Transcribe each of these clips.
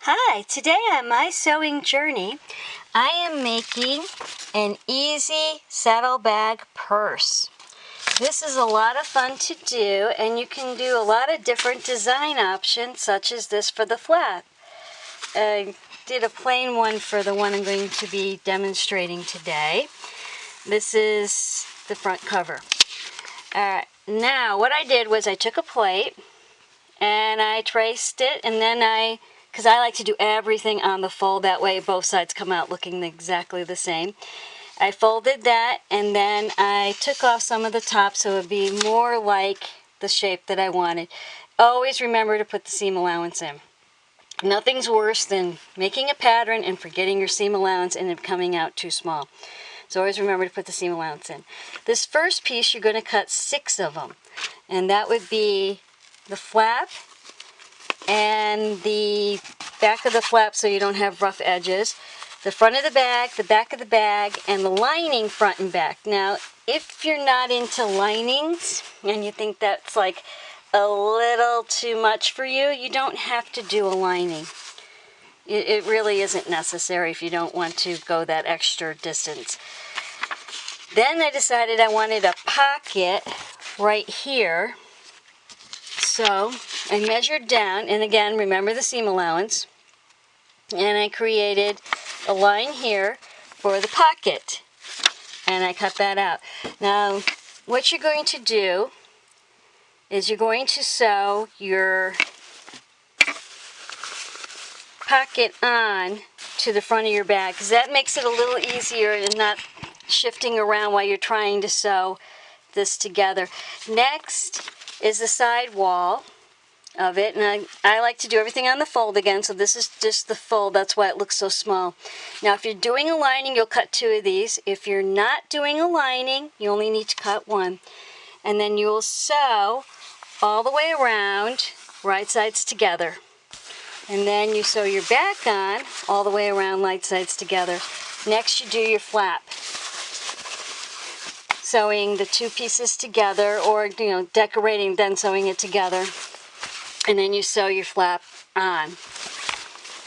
Hi, today on my sewing journey, I am making an easy saddlebag purse. This is a lot of fun to do, and you can do a lot of different design options, such as this for the flap. I did a plain one for the one I'm going to be demonstrating today. This is the front cover. Now what I did was I took a plate and I traced it, and then because I like to do everything on the fold, that way both sides come out looking exactly the same. I folded that, and then I took off some of the top so it would be more like the shape that I wanted. Always remember to put the seam allowance in. Nothing's worse than making a pattern and forgetting your seam allowance and it coming out too small. So always remember to put the seam allowance in. This first piece, you're going to cut 6 of them, and that would be the flap and the back of the flap so you don't have rough edges, the front of the bag, the back of the bag, and the lining front and back. Now, if you're not into linings and you think that's like a little too much for you, you don't have to do a lining. It really isn't necessary if you don't want to go that extra distance. Then I decided I wanted a pocket right here. So I measured down, and again, remember the seam allowance, and I created a line here for the pocket, and I cut that out. Now, what you're going to do is you're going to sew your pocket on to the front of your bag, because that makes it a little easier and not shifting around while you're trying to sew this together. Next is the side wall of it, and I like to do everything on the fold again, so this is just the fold. That's why it looks so small. Now, if you're doing a lining, you'll cut 2 of these. If you're not doing a lining, you only need to cut 1. And then you'll sew all the way around, right sides together. And then you sew your back on all the way around, right sides together. Next, you do your flap, sewing the 2 pieces together, or decorating, then sewing it together. And then you sew your flap on.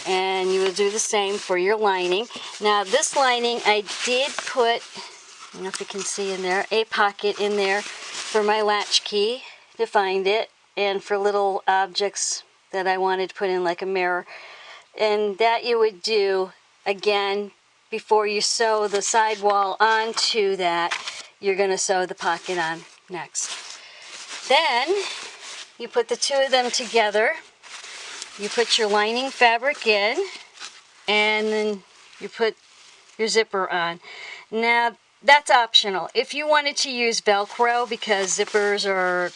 And you will do the same for your lining. Now, this lining, I did put, I don't know if you can see in there, a pocket in there for my latch key to find it, and for little objects that I wanted to put in, like a mirror. And that you would do, again, before you sew the side wall onto that, you're going to sew the pocket on next. Then you put the 2 of them together. You put your lining fabric in, and then you put your zipper on. Now, that's optional. If you wanted to use Velcro, because zippers are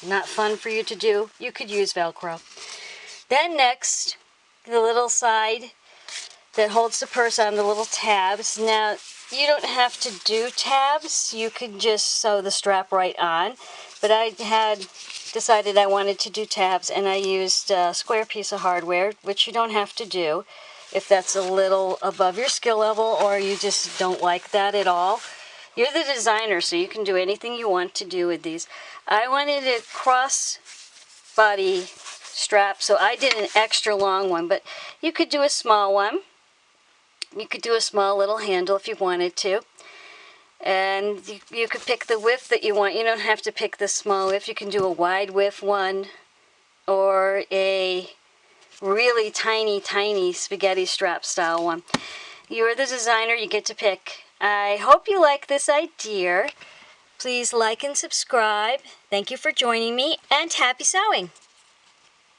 not fun for you to do, you could use Velcro. Then next, the little side that holds the purse on, the little tabs. Now, you don't have to do tabs. You could just sew the strap right on. But I had decided I wanted to do tabs, and I used a square piece of hardware, which you don't have to do if that's a little above your skill level, or you just don't like that at all. You're the designer, so you can do anything you want to do with these. I wanted a cross body strap, so I did an extra long one, but you could do a small one. You could do a small little handle if you wanted to. And you could pick the width that you want. You don't have to pick the small width. You can do a wide width one, or a really tiny spaghetti strap style one. You're the designer, you get to pick. I hope you like this idea. Please like and subscribe. Thank you for joining me, and happy sewing!